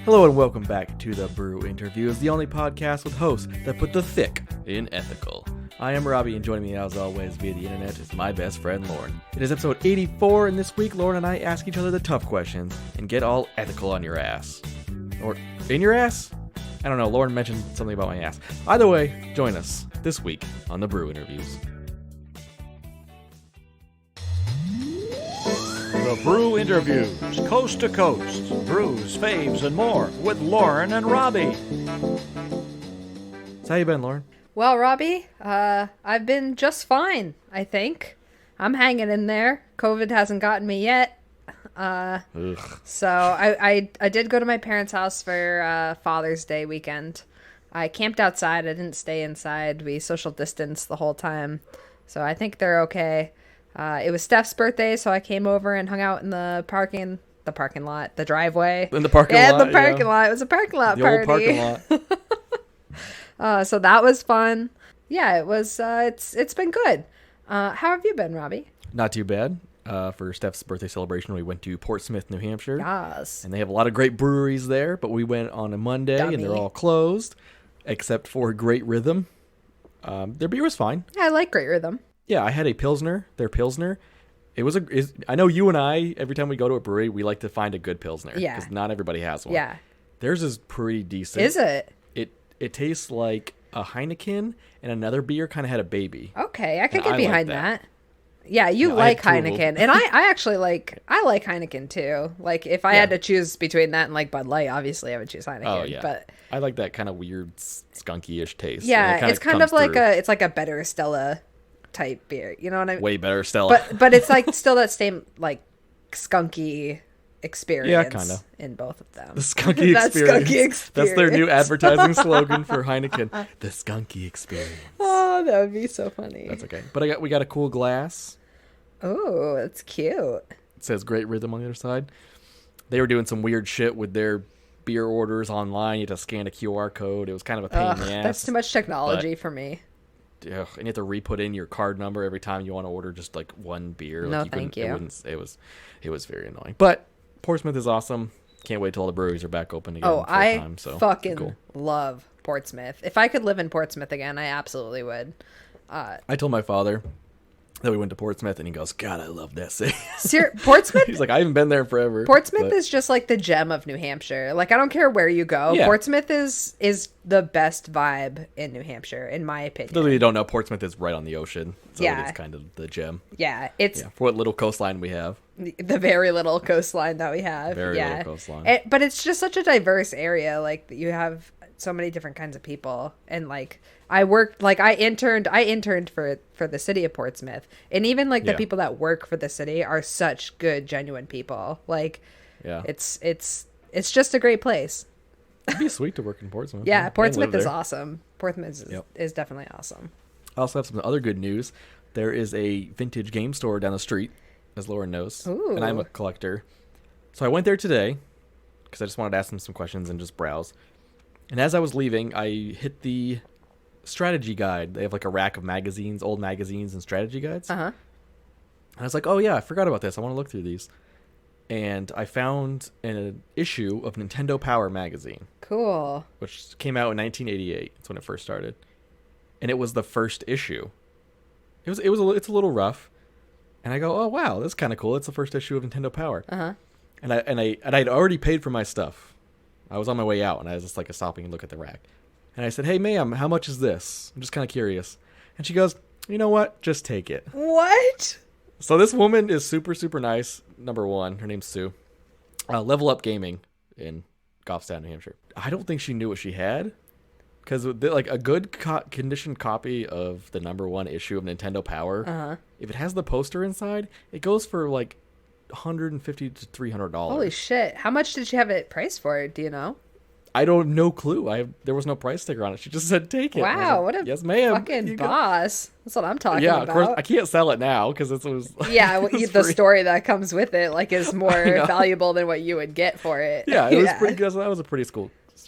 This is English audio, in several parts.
Hello and welcome back to The Brew Interviews, the only podcast with hosts that put the thick in ethical. I am Robbie, and joining me as always via the internet is my best friend Lauren. It is episode 84, and this week Lauren and I ask each other the tough questions and get all ethical on your ass. Or in your ass? I don't know, Lauren mentioned something about my ass. Either way, join us this week on The Brew Interviews. The Brew Interviews, coast to coast, brews, faves, and more with Lauren and Robbie. So how you been, Lauren? Well, Robbie, I've been just fine, I think. I'm hanging in there. COVID hasn't gotten me yet. So I did go to my parents' house for Father's Day weekend. I camped outside. I didn't stay inside. We social distanced the whole time. So I think they're okay. It was Steph's birthday, so I came over and hung out in the parking lot, the driveway. In the parking lot? Yeah, the parking lot. It was a parking lot party. The old parking lot. So that was fun. Yeah, it was. It's been good. How have you been, Robbie? Not too bad. For Steph's birthday celebration, we went to Portsmouth, New Hampshire. Yes. And they have a lot of great breweries there, but we went on a Monday, and they're all closed, except for Great Rhythm. Their beer was fine. Yeah, I like Great Rhythm. Yeah, I had a Pilsner, their Pilsner. I know you and I, every time we go to a brewery, we like to find a good Pilsner. Yeah. Because not everybody has one. Yeah. Theirs is pretty decent. Is it? It tastes like a Heineken, and another beer kind of had a baby. Okay, I could And get I behind like that. Yeah, you Yeah, I like had two of them. Heineken. And I actually like Heineken too. Like if I had to choose between that and like Bud Light, obviously I would choose Heineken. Oh, yeah. But I like that kind of weird, skunky-ish taste. yeah, and it it's kind comes of like through. it's like a better Stella type beer. You know what I mean? Way better Stella. But it's like still that same like skunky experience kinda. in both of them. The skunky That experience. skunky experience. That's their new advertising slogan for Heineken. The skunky experience. Oh, that would be so funny. That's okay. But we got a cool glass. Oh, that's cute. It says Great Rhythm on the other side. They were doing some weird shit with their beer orders online. You had to scan a QR code. It was kind of a pain in the ass. That's too much technology for me. Ugh, and you have to re-put in your card number every time you want to order just like one beer. No, Like, thank you. It was very annoying. But Portsmouth is awesome. Can't wait till all the breweries are back open again. Oh, I time, so fucking cool. love Portsmouth. If I could live in Portsmouth again, I absolutely would. I told my father that we went to Portsmouth, and he goes, "God, I love that city." Portsmouth. He's like, "I haven't been there forever." Portsmouth but- is just like the gem of New Hampshire. Like I don't care where you go. Yeah. Portsmouth is the best vibe in New Hampshire, in my opinion. For those of you who don't know, Portsmouth is right on the ocean, so Yeah. it's kind of the gem. Yeah, it's For what little coastline we have. the very little coastline that we have. Very yeah. little coastline. But it's just such a diverse area. Like you have so many different kinds of people, and like I interned for the city of Portsmouth, and even like the Yeah. people that work for the city are such good, genuine people. Like, Yeah. it's just a great place. It'd be sweet to work in Portsmouth. Yeah, and Portsmouth live is there. awesome. Portsmouth Yep. is definitely awesome. I also have some other good news. There is a vintage game store down the street, as Lauren knows, Ooh. and I'm a collector. So I went there today because I just wanted to ask them some questions and just browse. And as I was leaving, I hit the strategy guide. They have like a rack of magazines, old magazines and strategy guides. Uh huh. And I was like, oh yeah, I forgot about this. I want to look through these. And I found an issue of Nintendo Power magazine, Cool. which came out in 1988. That's when it first started. And it was the first issue. It's a little rough. And I go, oh wow, that's kind of cool. It's the first issue of Nintendo Power. Uh huh. And I'd already paid for my stuff. I was on my way out, and I was just like stopping and look at the rack. And I said, hey ma'am, how much is this? I'm just kind of curious. And she goes, you know what? Just take it. What? So this woman is super, super nice. Number one, her name's Sue. Level Up Gaming in Goffstown, New Hampshire. I don't think she knew what she had. Because like a good conditioned copy of the number one issue of Nintendo Power, if it has the poster inside, it goes for like $150 to $300. Holy shit! How much did she have it priced for? Do you know? I don't no clue. There was no price sticker on it. She just said take it. And I was Wow, like, what a yes, ma'am. fucking You go." boss! That's what I'm talking Yeah, about. of course. I can't sell it now because it was. Yeah, it was the free. story that comes with it like is more know. valuable than what you would get for it. Yeah, it was pretty good. That was a pretty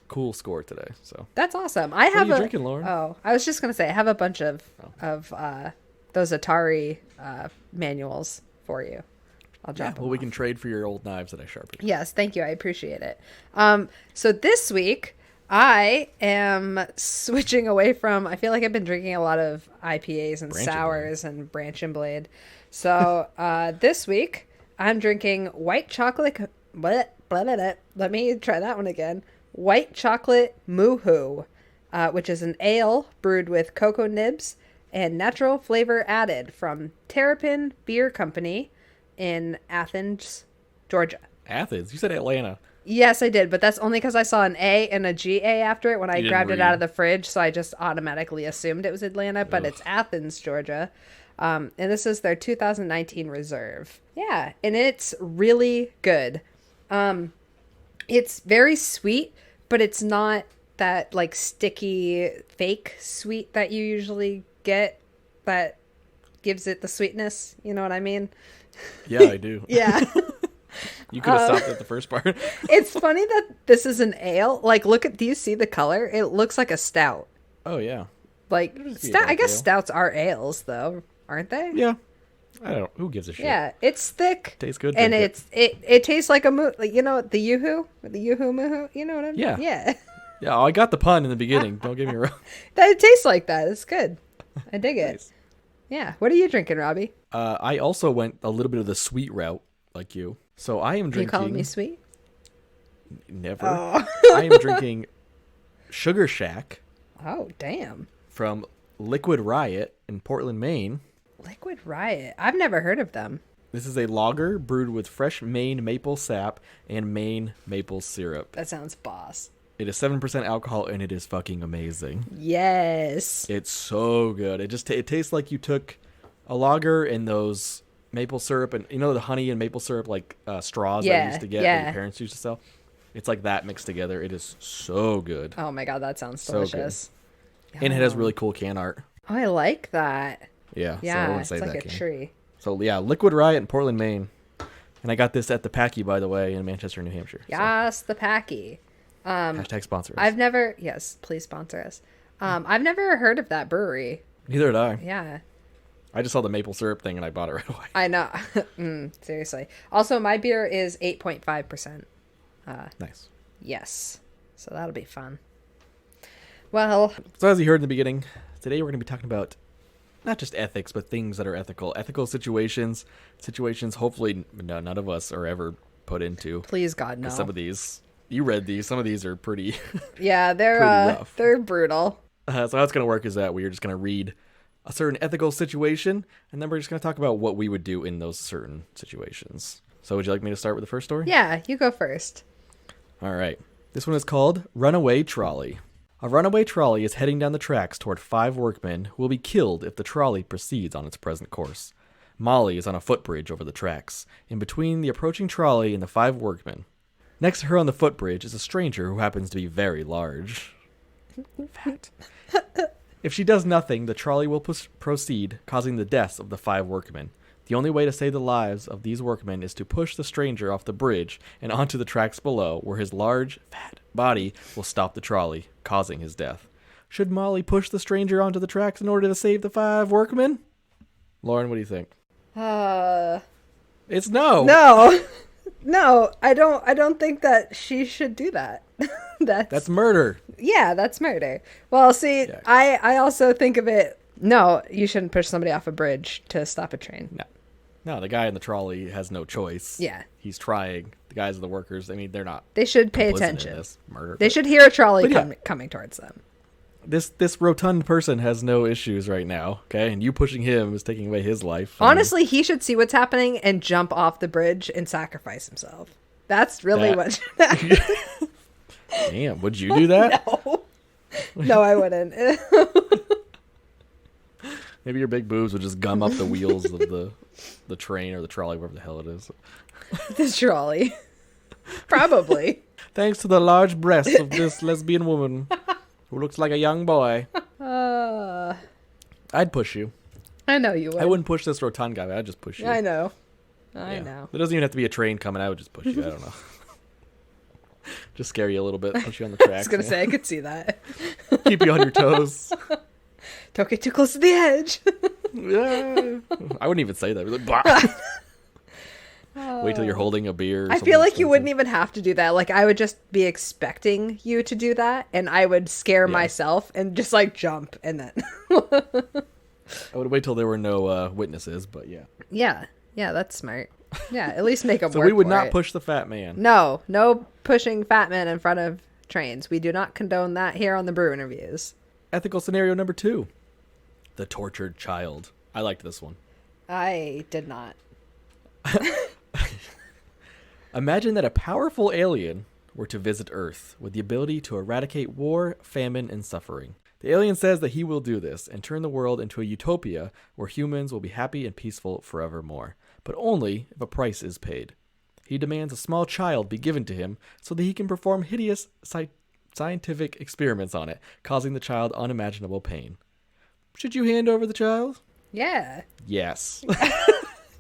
cool score today. So That's awesome. I have are you drinking, Lauren? Oh, I was just gonna say I have a bunch of those Atari manuals for you. I'll drop them Well, we off. can trade for your old knives that I sharpened. Yes, thank you. I appreciate it. So this week I am switching away from. I feel like I've been drinking a lot of IPAs and Branch and sours and Branch and Blade. So this week I'm drinking white chocolate. Let me try that one again. White chocolate Moohoo, which is an ale brewed with cocoa nibs and natural flavor added from Terrapin Beer Company in Athens, Georgia. Athens? You said Atlanta. Yes, I did, but that's only because I saw an A and a GA after it when I You didn't grabbed it read. out of the fridge, so I just automatically assumed it was Atlanta, but it's Athens, Georgia. And this is their 2019 reserve. Yeah, and it's really good. It's very sweet, but it's not that like sticky fake sweet that you usually get that gives it the sweetness. You know what I mean? Yeah, I do. Yeah. You could have stopped at the first part. It's funny that this is an ale. Like, do you see the color? It looks like a stout. Oh, yeah. Like, be a stout. I dark guess ale. stouts are ales, though, aren't they? Yeah. I don't know. Who gives a shit? Yeah, it's thick. Tastes good, and drink it tastes like a like, you know, the Yoo-hoo, Moohoo. You know what I mean? Yeah. Yeah. Yeah, I got the pun in the beginning. Don't get me wrong. That it tastes like that. It's good. I dig it. Nice. Yeah. What are you drinking, Robbie? I also went a little bit of the sweet route, like you. So I am Are you drinking. calling me sweet? Never. Oh. I am drinking Sugar Shack Oh, damn. from Liquid Riot in Portland, Maine. Liquid Riot. I've never heard of them. This is a lager brewed with fresh Maine maple sap and Maine maple syrup. That sounds boss. It is 7% alcohol and it is fucking amazing. Yes. It's so good. It just it tastes like you took a lager and those maple syrup and you know the honey and maple syrup like straws that Yeah, you used to get that yeah. your parents used to sell. It's like that mixed together. It is so good. Oh my god, that sounds So good. delicious. And it has really cool can art. Oh, I like that. Yeah. So I Yeah, wouldn't it's say like that a can. tree. So yeah, Liquid Riot in Portland, Maine. And I got this at the Packy, by the way, in Manchester, New Hampshire. So, Yes, the Packy. hashtag sponsor us. I've never. Yes, please sponsor us. I've never heard of that brewery. Neither did I. Yeah, I just saw the maple syrup thing and I bought it right away. I know. Seriously. Also, my beer is 8.5%. Nice. Yes, so that'll be fun. Well, So as you heard in the beginning, today we're going to be talking about not just ethics, but things that are ethical. Ethical situations hopefully none of us are ever put into. please God, no. Some of these, you read these, some of these are pretty... Yeah, they're pretty rough. they're brutal. So how it's going to work is that we're just going to read a certain ethical situation, and then we're just going to talk about what we would do in those certain situations. So would you like me to start with the first story? Yeah, you go first. All right. This one is called Runaway Trolley. A runaway trolley is heading down the tracks toward 5 workmen who will be killed if the trolley proceeds on its present course. Molly is on a footbridge over the tracks, in between the approaching trolley and the 5 workmen. Next to her on the footbridge is a stranger who happens to be very large. Fat. If she does nothing, the trolley will proceed, causing the deaths of the 5 workmen. The only way to save the lives of these workmen is to push the stranger off the bridge and onto the tracks below, where his large, fat body will stop the trolley, causing his death. Should Molly push the stranger onto the tracks in order to save the 5 workmen? Lauren, what do you think? It's no. No, I don't think that she should do that. That's murder. Yeah, that's murder. Well, see, Yeah. I also think of it. No, you shouldn't push somebody off a bridge to stop a train. No, the guy in the trolley has no choice. Yeah. He's trying. The guys are the workers. I mean, they're not They should pay complicit in attention. this murder. They should hear a trolley But yeah. coming towards them. This rotund person has no issues right now, okay? And you pushing him is taking away his life. Honestly, he should see what's happening and jump off the bridge and sacrifice himself. That's really That- what should happen. Damn, would you do that? No, I wouldn't. Maybe your big boobs would just gum up the wheels of the train or the trolley, whatever the hell it is. This trolley. Probably. Thanks to the large breasts of this lesbian woman who looks like a young boy. I'd push you. I know you would. I wouldn't push this rotund guy. I'd just push you. I know. I Yeah. know. There doesn't even have to be a train coming. I would just push you. I don't know. Just scare you a little bit. Put you on the tracks. I was going to say, I could see that. Keep you on your toes. Don't get too close to the edge. Yeah. I wouldn't even say that. Like, bah. Wait till you're holding a beer. Or I something feel like you expensive. wouldn't even have to do that. Like, I would just be expecting you to do that, and I would scare myself and just, like, jump, and then... I would wait till there were no witnesses, but yeah. Yeah, that's smart. Yeah, at least make them So work we would for not it. push the fat man. No pushing fat men in front of trains. We do not condone that here on the Brew Interviews. Ethical scenario number 2. The tortured child. I liked this one. I did not. Imagine that a powerful alien were to visit Earth with the ability to eradicate war, famine, and suffering. The alien says that he will do this and turn the world into a utopia where humans will be happy and peaceful forevermore, but only if a price is paid. He demands a small child be given to him so that he can perform hideous scientific experiments on it, causing the child unimaginable pain. Should you hand over the child? Yeah. Yes.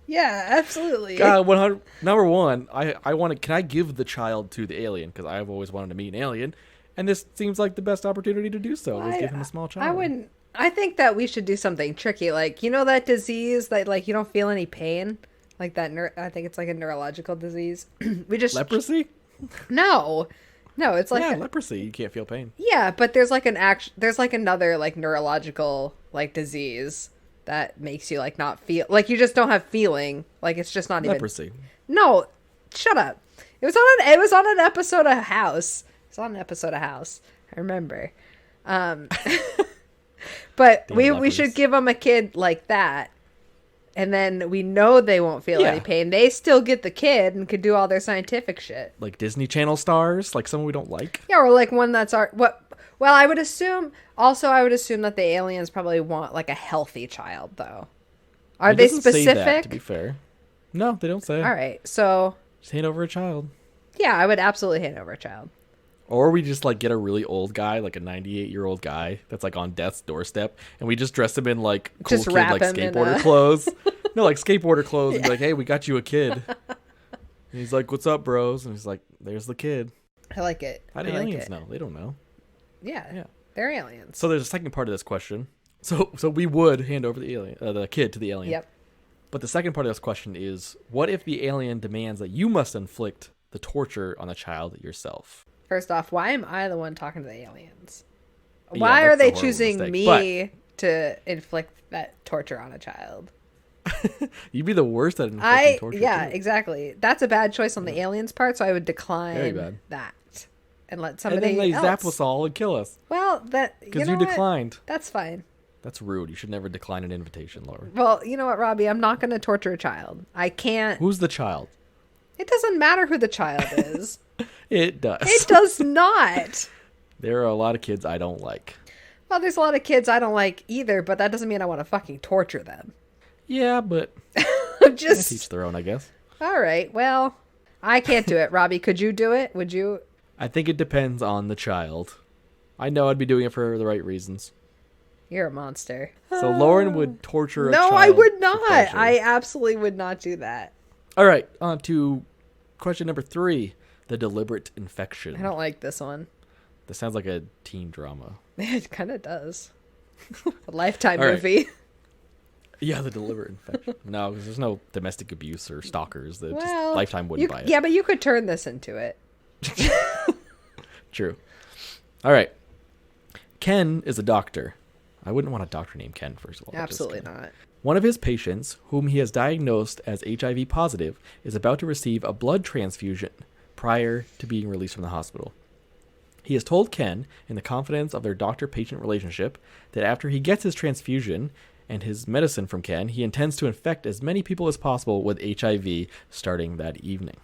Yeah, absolutely. 100. Number one, I want to. Can I give the child to the alien? Because I've always wanted to meet an alien, and this seems like the best opportunity to do so. Is give him a small child. I wouldn't. I think that we should do something tricky, like, you know, that disease that, like, you don't feel any pain, like that. I think it's like a neurological disease. We just Leprosy? no, it's like Leprosy. You can't feel pain. yeah, but there's like there's like another like neurological like disease that makes you like not feel like you just don't have feeling, like it's just not even Leprosy. No, shut up. It was on an episode of House. It's on an episode of House. I remember. But Damn we lepers. should give them a kid like that. And then we know they won't feel any Yeah. pain. They still get the kid and could do all their scientific shit. Like Disney Channel stars, like someone we don't like. Yeah, or like one that's well, I would assume that the aliens probably want like a healthy child though. Are It they doesn't say specific? that, to be fair. No, they don't say. All right. So, Just hand over a child. yeah, I would absolutely hand over a child. Or we just like get a really old guy, like a 98-year-old guy that's like on death's doorstep, and we just dress him in like cool Just kid wrap like him in skateboarder a- clothes. No, like skateboarder clothes. And be like, hey, we got you a kid. And he's like, what's up, bros? And he's like, there's the kid. I like it. How do I like aliens it. know? They don't know. Yeah, Yeah. they're aliens. So there's a second part of this question. So we would hand over the kid to the alien. Yep. But the second part of this question is, what if the alien demands that you must inflict the torture on the child yourself? First off, why am I the one talking to the aliens? Yeah, Why that's are a they horrible choosing mistake. me to inflict that torture on a child? You'd be the worst at inflicting torture. Yeah, too. exactly. That's a bad choice on the aliens' part, so I would Very decline bad. that and let And somebody then they else. zap us all and kill us Well, that because you you know what? declined. That's fine. That's rude. You should never decline an invitation, Laura. Well, you know what, Robbie? I'm not going to torture a child. I can't. Who's the child? It doesn't matter who the child is. It does. It does not. There are a lot of kids I don't like. Well, there's a lot of kids I don't like either, but that doesn't mean I want to fucking torture them. Yeah, but I'm they teach just their own, I guess. all right. Well, I can't do it. Robbie, could you do it? Would you? I think it depends on the child. I know I'd be doing it for the right reasons. You're a monster. So Lauren would torture a No, child. I would for not. pleasure. I absolutely would not do that. All right, on to question number 3, the deliberate infection. I don't like this one. This sounds like a teen drama. It kind of does. A Lifetime All right. movie. Yeah, the deliberate infection. No, because there's no domestic abuse or stalkers. That just Well, Lifetime wouldn't buy it. Yeah, but you could turn this into it. True. All right. Ken is a doctor. I wouldn't want a doctor named Ken, first of all. Absolutely Just kidding. not. One of his patients, whom he has diagnosed as HIV positive, is about to receive a blood transfusion prior to being released from the hospital. He has told Ken, in the confidence of their doctor-patient relationship, that after he gets his transfusion and his medicine from Ken, he intends to infect as many people as possible with HIV starting that evening.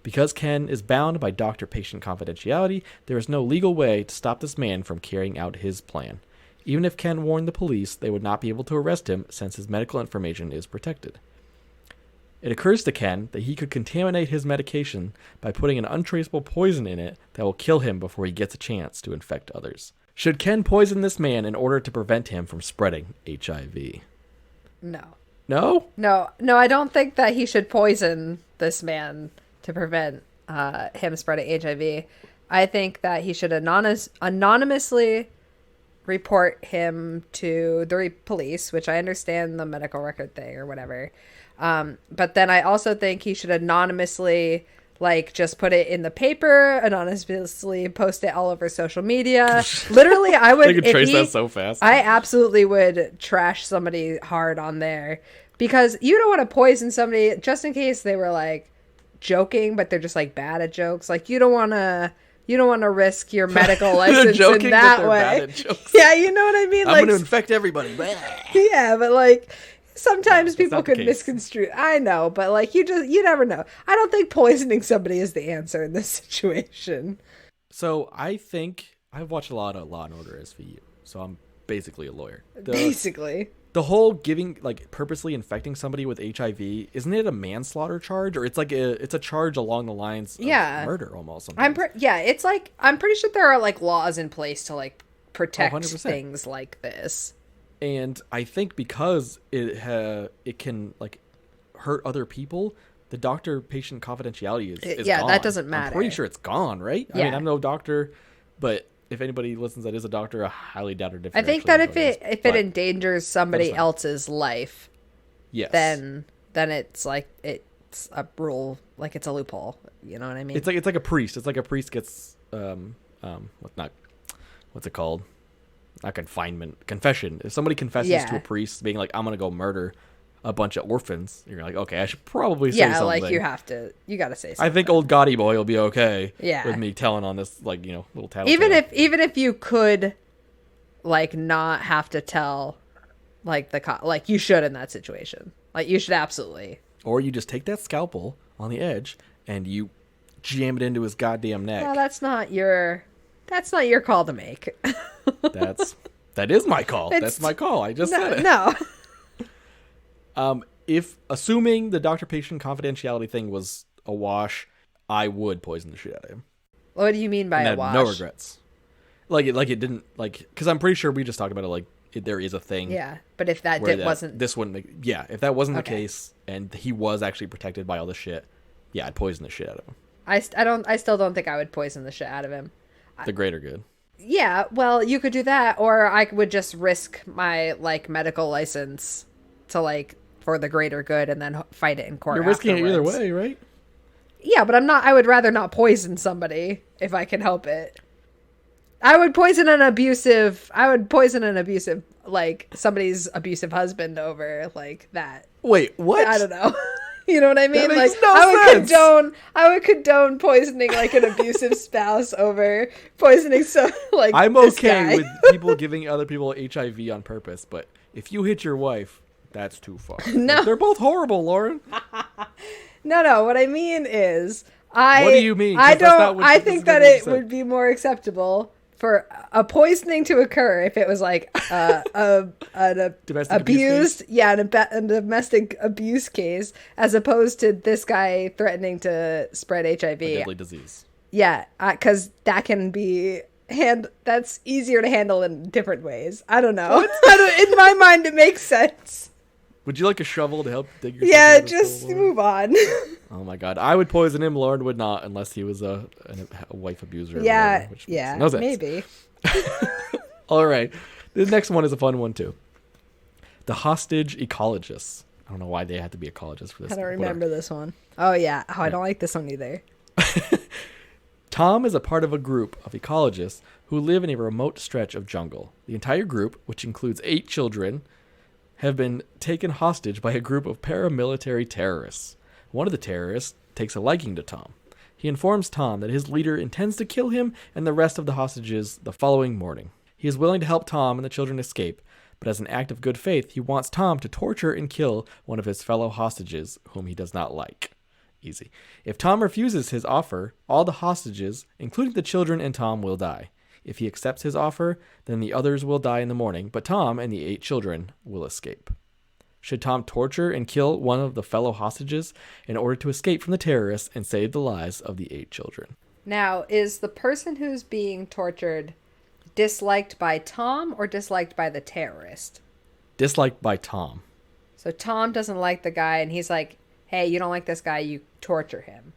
Because Ken is bound by doctor-patient confidentiality, there is no legal way to stop this man from carrying out his plan. Even if Ken warned the police, they would not be able to arrest him since his medical information is protected. It occurs to Ken that he could contaminate his medication by putting an untraceable poison in it that will kill him before he gets a chance to infect others. Should Ken poison this man in order to prevent him from spreading HIV? No. No? No, I don't think that he should poison this man to prevent him spreading HIV. I think that he should anonymously report him to the police, which I understand the medical record thing or whatever. But then I also think he should anonymously, like, just put it in the paper, anonymously post it all over social media. Literally, I would. They could trace that so fast. I absolutely would trash somebody hard on there, because you don't want to poison somebody just in case they were like joking, but they're just like bad at jokes. Like, you don't want to risk your medical license joking, in that but they're way. bad at jokes. Yeah, you know what I mean. I'm Like, going to infect everybody. yeah, but like sometimes people not the could case. misconstrue. I know, but like you never know. I don't think poisoning somebody is the answer in this situation. So I think I've watched a lot of Law and Order SVU, so I'm basically a lawyer. Basically. The whole giving, like, purposely infecting somebody with HIV, isn't it a manslaughter charge, or it's a charge along the lines of murder almost? It's like, I'm pretty sure there are like laws in place to like protect 100%. things like this. And I think because it can like hurt other people, the doctor-patient confidentiality is gone. That doesn't matter. I'm pretty sure it's gone, right? Yeah. I mean, I'm no doctor, but if anybody listens that is a doctor, I highly doubt it. I think that if it endangers somebody else's life, yes, then it's like it's a rule, like it's a loophole. You know what I mean? it's like a priest. It's like a priest gets what's it called? Not confinement, confession. If somebody confesses to a priest being like, I'm gonna go murder a bunch of orphans, you're like, okay, I should probably say something. Like you gotta say something. I think old Gotti boy will be okay Yeah. with me telling on this, like, little tattletale. even if you could like not have to tell like like you should in that situation. Like you should absolutely. Or you just take that scalpel on the edge and you jam it into his goddamn neck. No, that's not your call to make. That is my call. That's my call. I just said it. No. If assuming the doctor-patient confidentiality thing was a wash, I would poison the shit out of him. What do you mean by a wash? No regrets. Like it didn't, like, because I'm pretty sure we just talked about it. Like there is a thing. Yeah, but if that wasn't this wouldn't make. Yeah, if that wasn't the case, and he was actually protected by all this shit, yeah, I'd poison the shit out of him. I still don't think I would poison the shit out of him. The greater good. Yeah, well, you could do that, or I would just risk my like medical license to like for the greater good, and then fight it in court. You're risking it either afterwards. way, right? Yeah, but I'm not. I would rather not poison somebody if I can help it. I would poison an abusive, like somebody's abusive husband over like that. Wait, what? I don't know. You know what I mean? That makes like no sense. I would condone poisoning like an abusive spouse over poisoning I'm this okay guy. with people giving other people HIV on purpose, but if you hit your wife, that's too far. No. Like, they're both horrible, Lauren. No. What I mean is, what do you mean? 'Cause I that's not don't. what I this think is that what you it said. would be more acceptable for a poisoning to occur if it was like an Domestic abused, a domestic abuse case, as opposed to this guy threatening to spread HIV. A deadly disease. Yeah, because that can be that's easier to handle in different ways. I don't know. In my mind, it makes sense. Would you like a shovel to help dig yourself Yeah, out of this just hole, Lauren? move on. Oh my god, I would poison him. Lauren would not, unless he was a wife abuser. Or whatever, which makes no sense. Maybe. All right, the next one is a fun one too. The hostage ecologists. I don't know why they had to be ecologists for this. I don't remember this one. Oh yeah. Oh, I don't like this one either. Tom is a part of a group of ecologists who live in a remote stretch of jungle. The entire group, which includes 8 children, have been taken hostage by a group of paramilitary terrorists. One of the terrorists takes a liking to Tom. He informs Tom that his leader intends to kill him and the rest of the hostages the following morning. He is willing to help Tom and the children escape, but as an act of good faith, he wants Tom to torture and kill one of his fellow hostages, whom he does not like. Easy. If Tom refuses his offer, all the hostages, including the children and Tom, will die. If he accepts his offer, then the others will die in the morning, but Tom and the 8 children will escape. Should Tom torture and kill one of the fellow hostages in order to escape from the terrorists and save the lives of the 8 children? Now, is the person who's being tortured disliked by Tom or disliked by the terrorist? Disliked by Tom. So Tom doesn't like the guy, and he's like, hey, you don't like this guy, you torture him.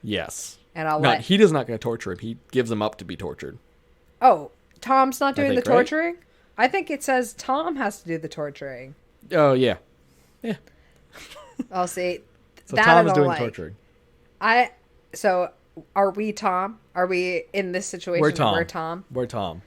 Yes. And I'll He does not going to torture him. He gives him up to be tortured. Oh, Tom's not doing think, the torturing? Right? I think it says Tom has to do the torturing. Oh, yeah. Yeah. I'll see. So that Tom I is don't doing like. torturing. So are we Tom? Are we in this situation? We're Tom. We're Tom. We're Tom.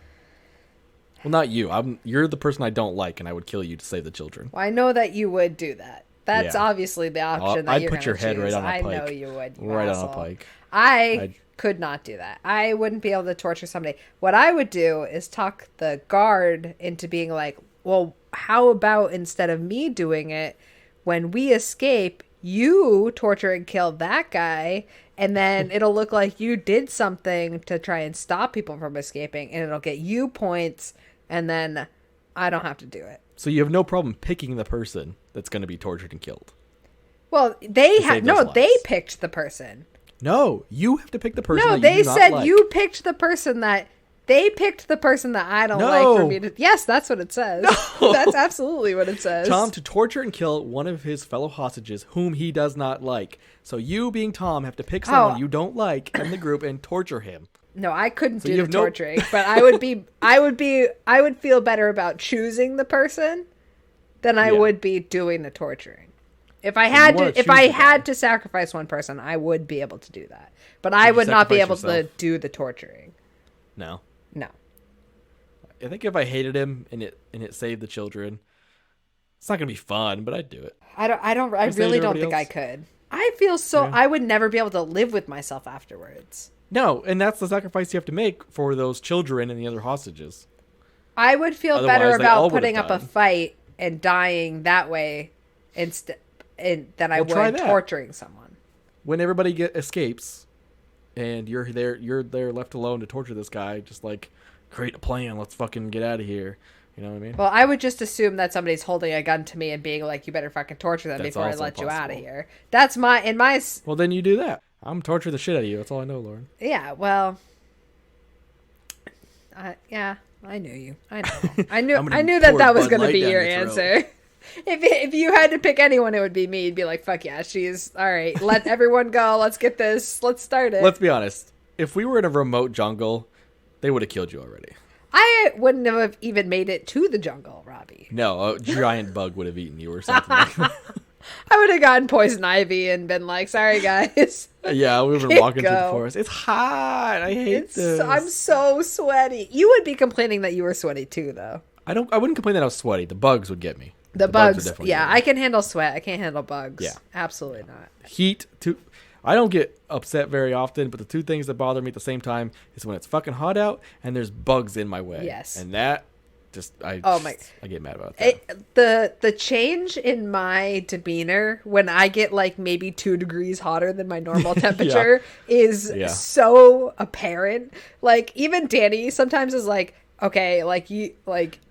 Well, not you. You're the person I don't like, and I would kill you to save the children. Well, I know that you would do that. That's Yeah. obviously the option that I'd you're put your gonna head choose. right on a I pike. know you would. You Right asshole. on a pike. I could not do that. I wouldn't be able to torture somebody. What I would do is talk the guard into being like, well, how about instead of me doing it, when we escape, you torture and kill that guy, and then it'll look like you did something to try and stop people from escaping, and it'll get you points, and then I don't have to do it. So you have no problem picking the person that's going to be tortured and killed. Well, they save those they lives. picked the person. No, you have to pick the person. No, that they you do not said like. you picked the person that they picked the person that I don't like for me to. Yes, that's what it says. No. That's absolutely what it says. Tom to torture and kill one of his fellow hostages whom he does not like. So you, being Tom, have to pick someone you don't like in the group and torture him. No, I couldn't So do you the have no- torturing, but I would feel better about choosing the person than I Yeah. would be doing the torturing. If I you had wanna to, if choose I the had guy. to sacrifice one person, I would be able to do that. But I you would not be able sacrifice to yourself? do the torturing. No. No. I think if I hated him and it saved the children, it's not gonna be fun, but I'd do it. I Save really don't everybody think I else? could. I feel so. Yeah. I would never be able to live with myself afterwards. No, and that's the sacrifice you have to make for those children and the other hostages. I would feel Otherwise, better they all about would've putting up a died. fight and dying that way instead than I Well, try would that. torturing someone. When everybody escapes, and you're there left alone to torture this guy, just like create a plan. Let's fucking get out of here. You know what I mean? Well, I would just assume that somebody's holding a gun to me and being like, "You better fucking torture them That's before I also let you out of possible. here." That's my Well, then you do that. I'm torturing the shit out of you. That's all I know, Lauren. yeah. Well, yeah. I knew you. I know. I knew. I'm gonna I knew that pour that was Bud going to Light be down your your throat. answer. If you had to pick anyone, it would be me. You'd be like, "Fuck yeah, she's all right. Let everyone go. Let's get this. Let's start it." Let's be honest. If we were in a remote jungle, they would have killed you already. I wouldn't have even made it to the jungle, Robbie. No, a giant bug would have eaten you or something. Like that. I would have gotten poison ivy and been like, "Sorry, guys." Yeah, we've been Can't walking through the go. forest. It's hot. I hate this. I'm so sweaty. You would be complaining that you were sweaty too, though. I wouldn't complain that I was sweaty. The bugs would get me. The would bugs, definitely yeah, get me. I can handle sweat. I can't handle bugs. Yeah. Absolutely not. Heat too. I don't get upset very often, but the two things that bother me at the same time is when it's fucking hot out and there's bugs in my way. Yes. And that I get mad about that. The change in my demeanor when I get like maybe 2 degrees hotter than my normal temperature is Yeah. so apparent. Like even Danny sometimes is like, okay, like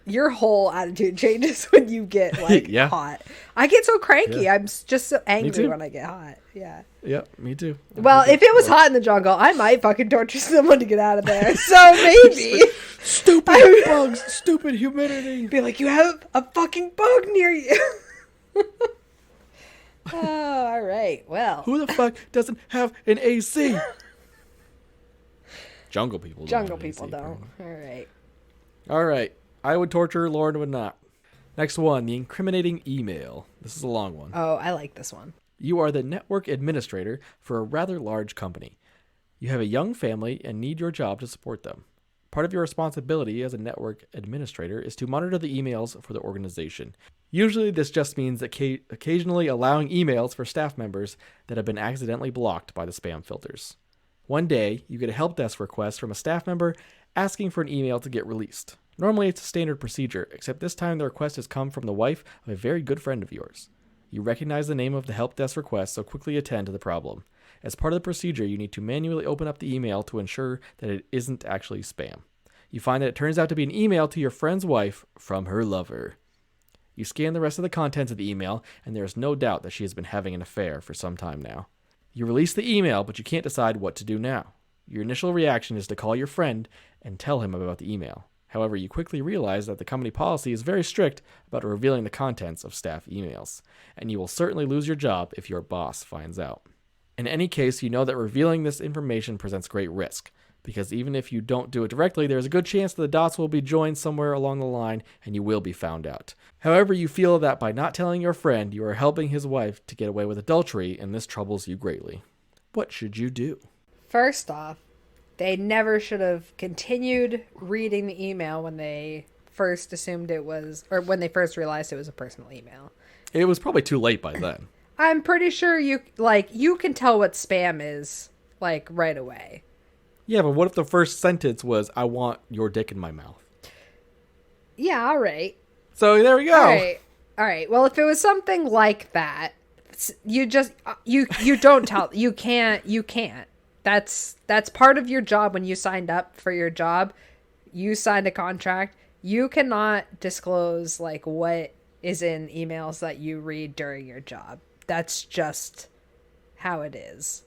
your whole attitude changes when you get like Yeah. hot. I get so cranky. Yeah. I'm just so angry too. when I get hot. Yeah. Yeah, me too. Well, if it was hot in the jungle, I might fucking torture someone to get out of there. So maybe. Stupid bugs, stupid humidity. Be like, you have a fucking bug near you. Oh, all right. Well, Who the fuck doesn't have an AC? Jungle people. jungle have an people AC, don't. apparently. All right. All right. I would torture, Lauren would not. Next one, the incriminating email. This is a long one. Oh, I like this one. You are the network administrator for a rather large company. You have a young family and need your job to support them. Part of your responsibility as a network administrator is to monitor the emails for the organization. Usually this just means occasionally allowing emails for staff members that have been accidentally blocked by the spam filters. One day, you get a help desk request from a staff member asking for an email to get released. Normally it's a standard procedure, except this time the request has come from the wife of a very good friend of yours. You recognize the name of the help desk request, so quickly attend to the problem. As part of the procedure, you need to manually open up the email to ensure that it isn't actually spam. You find that it turns out to be an email to your friend's wife from her lover. You scan the rest of the contents of the email, and there is no doubt that she has been having an affair for some time now. You release the email, but you can't decide what to do now. Your initial reaction is to call your friend and tell him about the email. However, you quickly realize that the company policy is very strict about revealing the contents of staff emails, and you will certainly lose your job if your boss finds out. In any case, you know that revealing this information presents great risk, because even if you don't do it directly, there's a good chance that the dots will be joined somewhere along the line and you will be found out. However, you feel that by not telling your friend, you are helping his wife to get away with adultery, and this troubles you greatly. What should you do? First off, they never should have continued reading the email when they first assumed it was, or when they first realized it was a personal email. It was probably too late by then. I'm pretty sure you can tell what spam is, like, right away. Yeah, but what if the first sentence was, I want your dick in my mouth? Yeah, all right. So there we go. All right. Well, if it was something like that, you just, you don't tell, you can't. That's part of your job when you signed up for your job. You signed a contract. You cannot disclose, like, what is in emails that you read during your job. That's just how it is.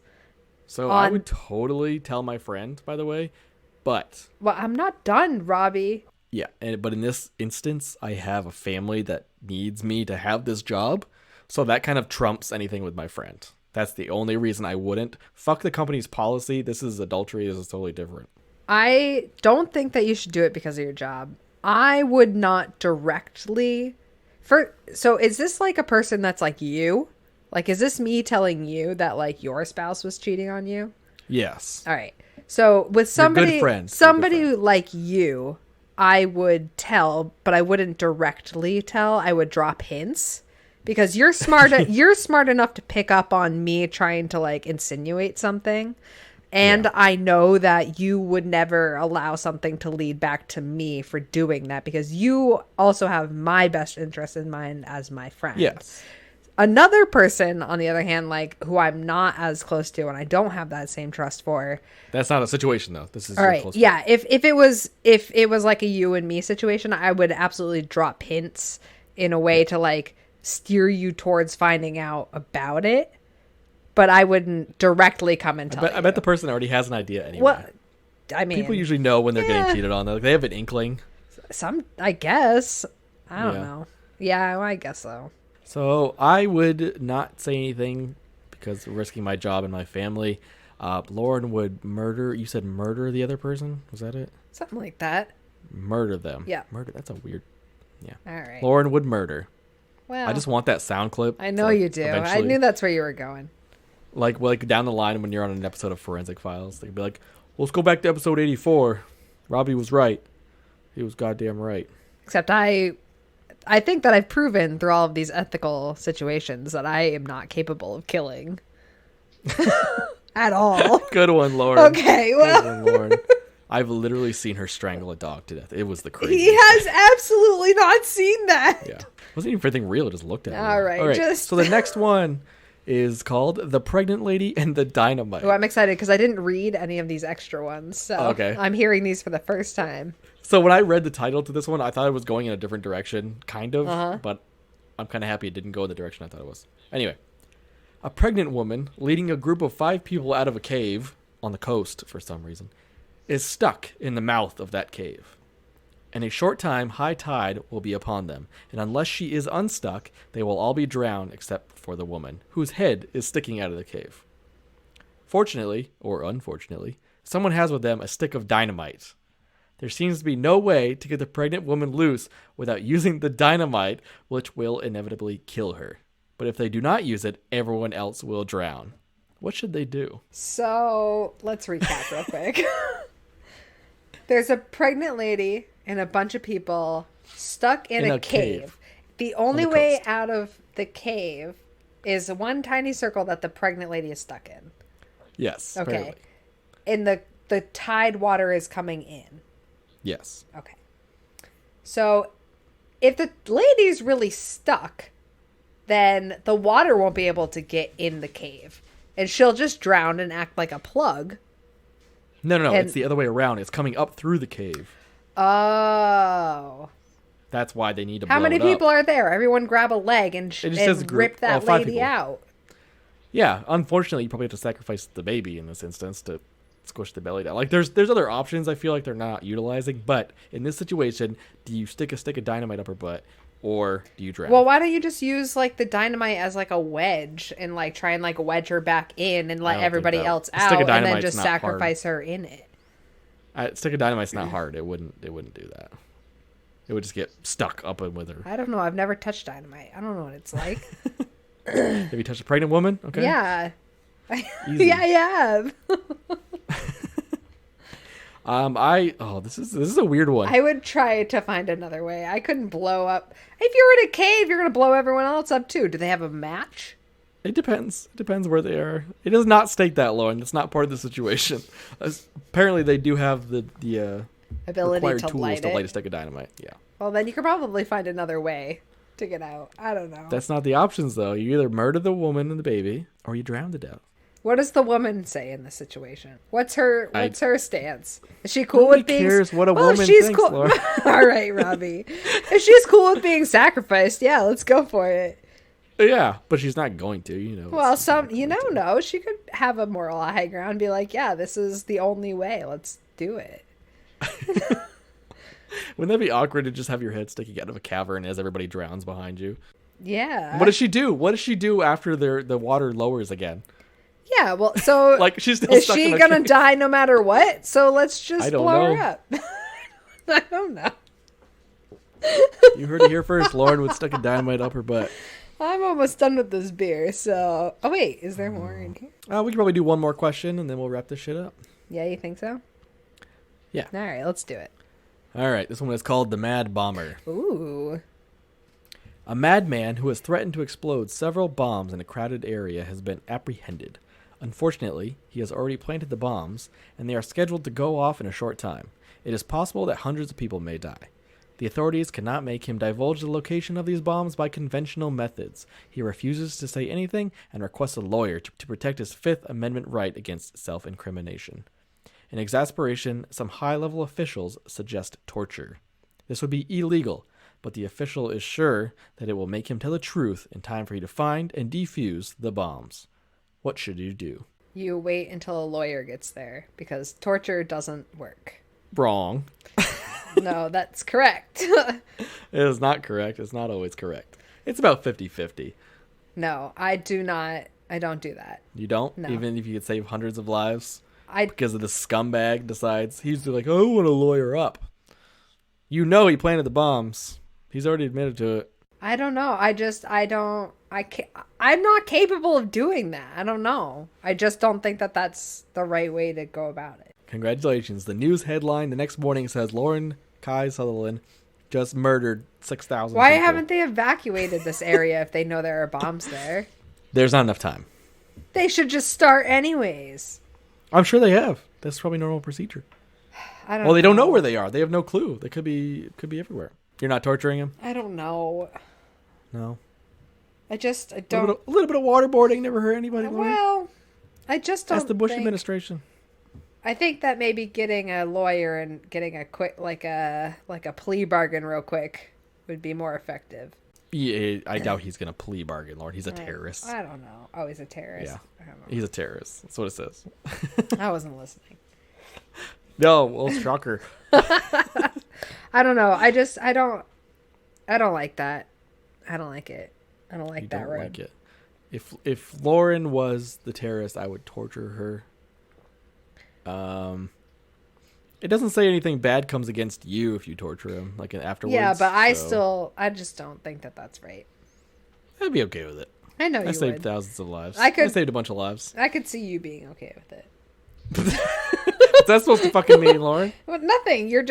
So I would totally tell my friend, by the way, but... Well, I'm not done, Robbie. Yeah, but in this instance, I have a family that needs me to have this job, so that kind of trumps anything with my friend. That's the only reason I wouldn't. Fuck the company's policy. This is adultery. This is totally different. I don't think that you should do it because of your job. I would not directly... So is this like a person that's like you? Like, is this me telling you that, like, your spouse was cheating on you? Yes. All right. So with somebody like you, I would tell, but I wouldn't directly tell. I would drop hints because you're smart. You're smart enough to pick up on me trying to, like, insinuate something. And yeah. I know that you would never allow something to lead back to me for doing that because you also have my best interest in mind as my friend. Yes. Another person, on the other hand, like, who I'm not as close to and I don't have that same trust for. That's not a situation, though. This is all right. Yeah. If it was like a you and me situation, I would absolutely drop hints in a way to, like, steer you towards finding out about it. But I wouldn't directly come and tell you. I bet the person already has an idea anyway. Well, I mean, people usually know when they're getting cheated on. They have an inkling. I guess. I don't know. Yeah, well, I guess so. So I would not say anything because risking my job and my family. Lauren would murder. You said murder the other person? Was that it? Something like that. Murder them. Yeah. Murder. That's a weird. Yeah. All right. Lauren would murder. Well, I just want that sound clip. I know you do. I knew that's where you were going. Like down the line when you're on an episode of Forensic Files, they'd be like, well, let's go back to episode 84. Robbie was right. He was goddamn right. Except I think that I've proven through all of these ethical situations that I am not capable of killing. At all. Good one, Lauren. Okay, well. Good one, Lauren. I've literally seen her strangle a dog to death. It was the craziest. He has absolutely not seen that. Yeah. Wasn't even anything real. Just looked at it. All right. So the next one is called The Pregnant Lady and the Dynamite. Oh, I'm excited because I didn't read any of these extra ones. So okay. I'm hearing these for the first time. So when I read the title to this one, I thought it was going in a different direction, kind of, but I'm kind of happy it didn't go in the direction I thought it was. Anyway, a pregnant woman leading a group of 5 people out of a cave on the coast for some reason is stuck in the mouth of that cave. In a short time, high tide will be upon them, and unless she is unstuck, they will all be drowned except for the woman, whose head is sticking out of the cave. Fortunately, or unfortunately, someone has with them a stick of dynamite. There seems to be no way to get the pregnant woman loose without using the dynamite, which will inevitably kill her. But if they do not use it, everyone else will drown. What should they do? So, let's recap real quick. There's a pregnant lady and a bunch of people stuck in a cave. The only way out of the cave is one tiny circle that the pregnant lady is stuck in. Yes. Okay. Apparently. And the tide water is coming in. Yes. Okay. So if the lady's really stuck, then the water won't be able to get in the cave. And she'll just drown and act like a plug. No. It's the other way around. It's coming up through the cave. Oh. That's why they need to How blow many it up. people are there? Everyone grab a leg and rip that lady people. out. Yeah, unfortunately, you probably have to sacrifice the baby in this instance to squish the belly down. Like, there's other options I feel like they're not utilizing, but in this situation, do you stick a stick of dynamite up her butt, or do you drown? Well, why don't you just use, like, the dynamite as, like, a wedge and, like, try and, like, wedge her back in and let everybody else out and then just sacrifice her in it? Stick of dynamite's not hard. It wouldn't do that. It would just get stuck up in with her. I don't know. I've never touched dynamite. I don't know what it's like. Have you touched a pregnant woman? Okay. Yeah. Easy. Yeah, I have. This is a weird one. I would try to find another way. I couldn't blow up. If you're in a cave, you're going to blow everyone else up too. Do they have a match? It depends. It depends where they are. It does not state that, Lauren. It's not part of the situation. Apparently, they do have the Ability required to tools light to it. light a stick of dynamite. Yeah. Well, then you could probably find another way to get out. I don't know. That's not the options, though. You either murder the woman and the baby, or you drown to death. What does the woman say in this situation? What's her stance? Is she cool Nobody with being? cares what a well, woman she's thinks, cool. Laura. All right, Robbie. If she's cool with being sacrificed, yeah, let's go for it. Yeah, but she's not going to, you know. Well, no, she could have a moral high ground and be like, yeah, this is the only way. Let's do it. Wouldn't that be awkward to just have your head sticking out of a cavern as everybody drowns behind you? Yeah. What does she do? What does she do after the water lowers again? Yeah, well, so Like, she's still is stuck she in a gonna cave. die no matter what? So let's just I don't blow know. her up. I don't know. You heard it here first. Lauren would stick a dynamite up her butt. I'm almost done with this beer, so... Oh, wait, is there more in here? We can probably do one more question, and then we'll wrap this shit up. Yeah, you think so? Yeah. All right, let's do it. All right, this one is called The Mad Bomber. Ooh. A madman who has threatened to explode several bombs in a crowded area has been apprehended. Unfortunately, he has already planted the bombs, and they are scheduled to go off in a short time. It is possible that hundreds of people may die. The authorities cannot make him divulge the location of these bombs by conventional methods. He refuses to say anything and requests a lawyer to protect his Fifth Amendment right against self-incrimination. In exasperation, some high-level officials suggest torture. This would be illegal, but the official is sure that it will make him tell the truth in time for you to find and defuse the bombs. What should you do? You wait until a lawyer gets there, because torture doesn't work. Wrong. No, that's correct. It is not correct. It's not always correct. It's about 50-50. No, I don't do that. You don't? No. Even if you could save hundreds of lives? I Because of the scumbag decides, he's like, I want to lawyer up. You know he planted the bombs. He's already admitted to it. I don't know. I'm not capable of doing that. I don't know. I just don't think that that's the right way to go about it. Congratulations. The news headline the next morning says Lauren Kai Sutherland just murdered 6,000 Why people. haven't they evacuated this area if they know there are bombs there? There's not enough time. They should just start anyways. I'm sure they have. That's probably normal procedure. I don't Well, they don't know where they are. They have no clue. They could be everywhere. You're not torturing him? I don't know. No. I don't. A little bit of waterboarding never hurt anybody. Lauren. Well, I just don't That's the Bush think- administration. I think that maybe getting a lawyer and getting a quick, like a plea bargain real quick would be more effective. Yeah, I doubt he's going to plea bargain, Lord. He's a terrorist. I don't know. Oh, he's a terrorist. Yeah. I don't know. He's a terrorist. That's what it says. I wasn't listening. No, well, shocker. I don't know. I don't like that. I don't like it. I don't like You that don't road. like it. If Lauren was the terrorist, I would torture her. It doesn't say anything bad comes against you if you torture him, like afterwards. Yeah, but I so just don't think that that's right. I'd be okay with it. I know I you saved would. thousands of lives. I saved a bunch of lives. I could see you being okay with it. What's that supposed to fucking mean, Lauren? Well, nothing. I'm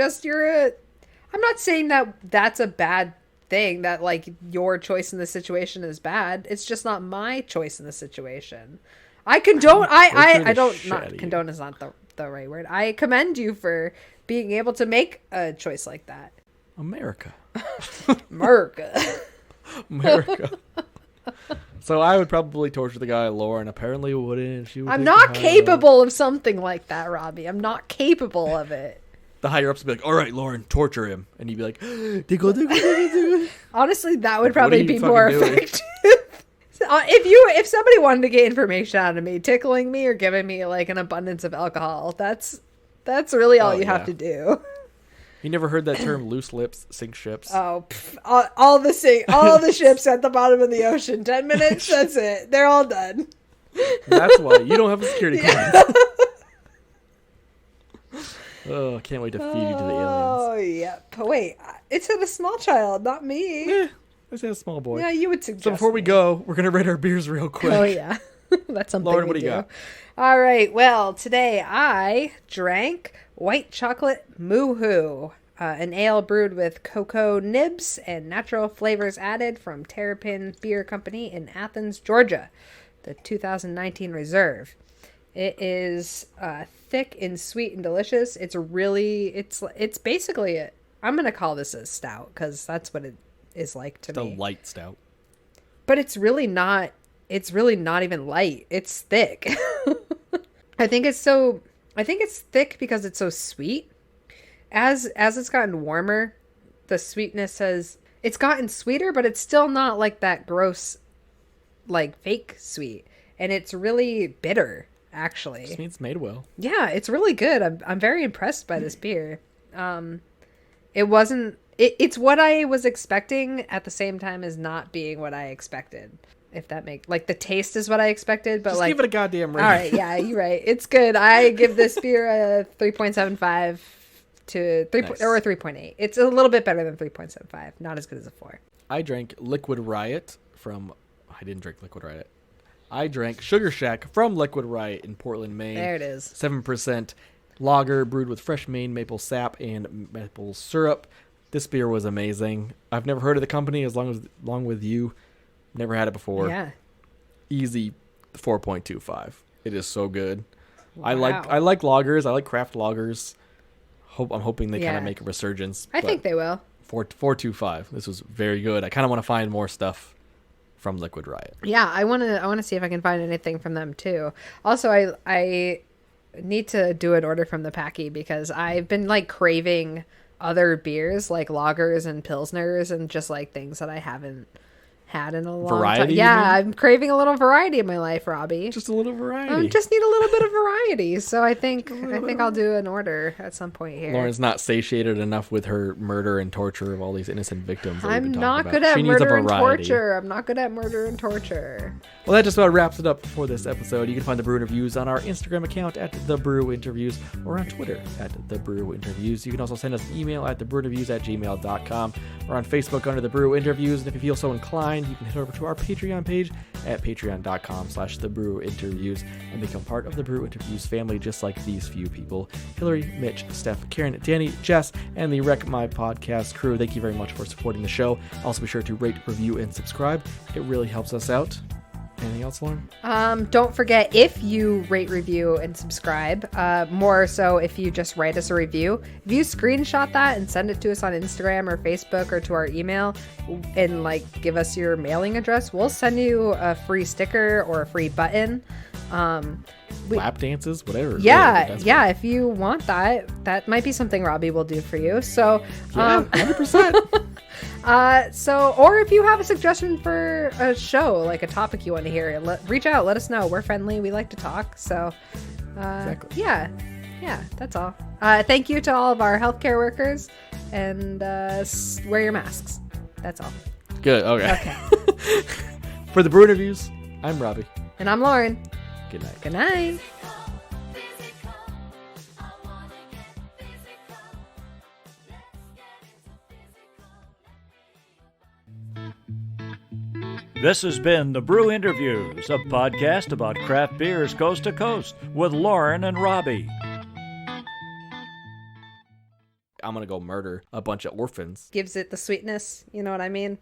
not saying that that's a bad thing, that like your choice in the situation is bad. It's just not my choice in the situation. I condone. I don't. Not condone is not the right word. I commend you for being able to make a choice like that. America. America. So I would probably torture the guy. Lauren apparently wouldn't. She would I'm take not the high road. capable of something like that, Robbie. I'm not capable of it. The higher ups would be like, all right, Lauren, torture him. And you'd be like, diggle. Honestly, that would What are probably you be fucking more doing? effective. If somebody wanted to get information out of me, tickling me or giving me like an abundance of alcohol, that's really all Oh, you have yeah. to do. You never heard that term, loose lips sink ships? Oh, all the ships at the bottom of the ocean. 10 minutes, that's it. They're all done. That's why you don't have a security clearance. Oh, I can't wait to feed you to the aliens. Oh, yep. Wait, it said a small child, not me. Eh, I said a small boy. Yeah, you would suggest. So before we me. go, we're gonna rate our beers real quick. Oh yeah, that's something. Lauren, we what do you got? All right. Well, today I drank white chocolate Moo-Hoo, an ale brewed with cocoa nibs and natural flavors added from Terrapin Beer Company in Athens, Georgia, the 2019 reserve. It is thick and sweet and delicious. It's basically I'm gonna call this a stout because that's what it is like to me. The light stout. But it's really not. It's really not even light. It's thick. I think it's thick because it's so sweet. As it's gotten warmer, the sweetness it's gotten sweeter, but it's still not like that gross, like fake sweet. And it's really bitter, actually. Just means it's made well. Yeah, it's really good. I'm very impressed by this beer. It's what I was expecting at the same time as not being what I expected. If that makes the taste is what I expected, but Just give it a goddamn rating. All right, yeah, you're right. It's good. I give this beer a 3.75 to 3 Nice. or a 3.8. It's a little bit better than 3.75. Not as good as a 4. I drank Liquid Riot from. I didn't drink Liquid Riot. I drank Sugar Shack from Liquid Riot in Portland, Maine. There it is. 7% lager brewed with fresh Maine maple sap and maple syrup. This beer was amazing. I've never heard of the company along with you. Never had it before. Yeah. Easy 4.25. It is so good. Wow. I like lagers. I like craft lagers. I'm hoping they kind Yeah. of make a resurgence. I think they will. 4.25. This was very good. I kind of want to find more stuff from Liquid Riot. Yeah, I want to see if I can find anything from them too. Also, I need to do an order from the Packy because I've been craving other beers like lagers and pilsners and just things that I haven't had in a long Variety, time. you Yeah, mean? I'm craving a little variety in my life, Robbie. Just a little variety. I just need a little bit of variety. So I think I'll do an order at some point here. Lauren's not satiated enough with her murder and torture of all these innocent victims. that we've I'm been talking not about. good at She needs a murder and variety. torture. I'm not good at murder and torture. Well, that just about wraps it up for this episode. You can find The Brew Interviews on our Instagram account at The Brew Interviews or on Twitter at The Brew Interviews. You can also send us an email at thebrewinterviews@gmail.com or on Facebook under The Brew Interviews. And if you feel so inclined, you can head over to our Patreon page at patreon.com/thebrewinterviews and become part of the Brew Interviews family, just like these few people: Hillary, Mitch, Steph, Karen, Danny, Jess, and the Wreck My Podcast crew. Thank you very much for supporting the show. Also be sure to rate, review, and subscribe. It really helps us out. Anything else, Lauren? Don't forget, if you rate, review, and subscribe, more so if you just write us a review, if you screenshot that and send it to us on Instagram or Facebook or to our email and give us your mailing address, we'll send you a free sticker or a free button. Lap dances, whatever. Yeah, Really, yeah. If you want that might be something Robbie will do for you. So, 100%. or if you have a suggestion for a show, like a topic you want to hear, reach out. Let us know. We're friendly. We like to talk. So, Exactly. yeah, that's all. Thank you to all of our healthcare workers, and wear your masks. That's all. Good. Okay. Okay. For the Brew Interviews, I'm Robbie. And I'm Lauren. Good night. Good night. This has been The Brew Interviews, a podcast about craft beers coast to coast with Lauren and Robbie. I'm going to go murder a bunch of orphans. Gives it the sweetness. You know what I mean?